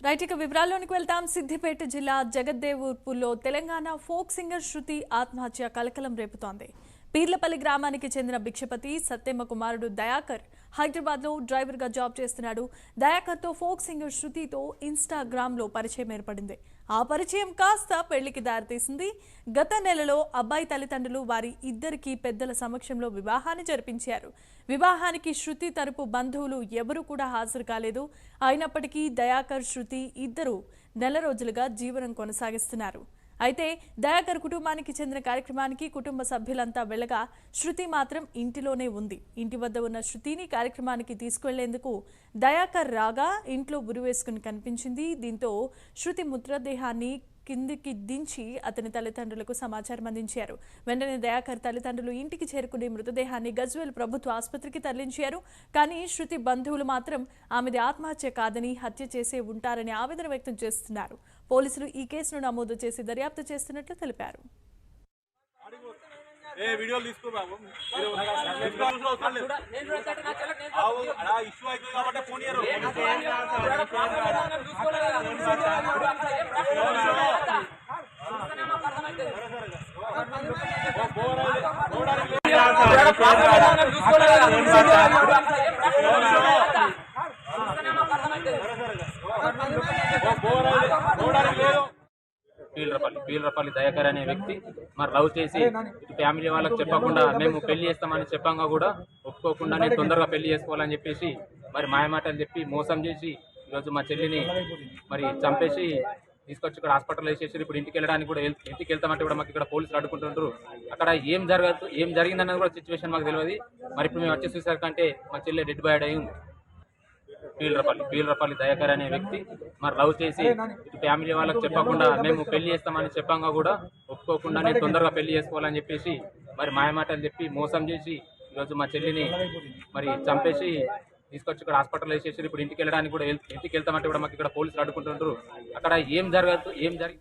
Right ఇక వివరాల్లోనికి వెళ్తాం. సిద్దిపేట జిల్లా జగద్దేవ్పూర్లో తెలంగాణ ఫోక్ సింగర్ శృతి ఆత్మహత్య కలకలం రేపుతోంది. పీర్లపల్లి గ్రామానికి చెందిన భిక్షపతి సత్తెమ్మ కుమారుడు దయాకర్ హైదరాబాద్లో డ్రైవర్గా జాబ్ చేస్తున్నాడు. దయాకర్తో ఫోక్ సింగర్ శృతితో ఇన్స్టాగ్రామ్లో పరిచయం ఏర్పడింది. ఆ పరిచయం కాస్త పెళ్లికి దారితీసింది. గత నెలలో అబ్బాయి తల్లిదండ్రులు వారి ఇద్దరికి పెద్దల సమక్షంలో వివాహాన్ని జరిపించారు. వివాహానికి శృతి తరపు బంధువులు ఎవరూ కూడా హాజరు కాలేదు. అయినప్పటికీ దయాకర్, శృతి ఇద్దరు నెల రోజులుగా జీవనం కొనసాగిస్తున్నారు. అయితే దయాకర్ కుటుంబానికి చెందిన కార్యక్రమానికి కుటుంబ సభ్యులంతా వెళ్లగా శృతి మాత్రం ఇంటిలోనే ఉంది. ఇంటి వద్ద ఉన్న శృతిని కార్యక్రమానికి తీసుకువెళ్లేందుకు దయాకర్ రాగా ఇంట్లో ఉరివేసుకుని కనిపించింది. దీంతో శృతి మృతదేహాన్ని కిందికి దించి అతని తల్లిదండ్రులకు సమాచారం అందించారు. వెంటనే దయాకర్ తల్లిదండ్రులు ఇంటికి చేరుకుని మృతదేహాన్ని గజ్వేల్ ప్రభుత్వ ఆసుపత్రికి తరలించారు. కానీ శృతి బంధువులు మాత్రం ఆమెది ఆత్మహత్య కాదని హత్య చేసే ఉంటారని ఆవేదన వ్యక్తం చేస్తున్నారు. పోలీసులు ఈ కేసును నమోదు చేసి దర్యాప్తు చేస్తున్నట్లు తెలిపారు. పీర్లపల్లి దయాకర్ అనే వ్యక్తి మరి లవ్ చేసి ఫ్యామిలీ వాళ్ళకి చెప్పకుండా మేము పెళ్లి చేస్తామని చెప్పంగా కూడా ఒప్పుకోకుండా నేను తొందరగా పెళ్లి చేసుకోవాలని చెప్పేసి మరి మాయమాటలు చెప్పి మోసం చేసి ఈరోజు మా చెల్లిని మరి చంపేసి తీసుకొచ్చి ఇక్కడ హాస్పిటల్ వేసేసి ఇప్పుడు ఇంటికి వెళ్ళడానికి కూడా ఇంటికి వెళ్తామంటే కూడా మాకు ఇక్కడ పోలీసులు అడ్డుకుంటుంటారు. అక్కడ ఏం జరిగిందన్నది కూడా సిచ్యువేషన్ మాకు తెలియదు. మరి ఇప్పుడు మేము వచ్చి చూసాకంటే మా చెల్లి డెడ్ బాయ్ అయి ఉంది. పీర్లపల్లి దయాకర్ అనే వ్యక్తి మరి లవ్ చేసి ఫ్యామిలీ వాళ్ళకి చెప్పకుండా మేము పెళ్లి చేస్తామని చెప్పంగా కూడా ఒప్పుకోకుండా నేను తొందరగా పెళ్లి చేసుకోవాలని చెప్పేసి మరి మాయమాటలు చెప్పి మోసం చేసి ఈరోజు మా చెల్లిని మరి చంపేసి తీసుకొచ్చి ఇక్కడ హాస్పిటల్ వేసేసి ఇప్పుడు ఇంటికి వెళ్ళడానికి కూడా ఇంటికి వెళ్తామంటే కూడా మాకు ఇక్కడ పోలీసులు అడ్డుకుంటుంటారు. అక్కడ ఏం జరిగి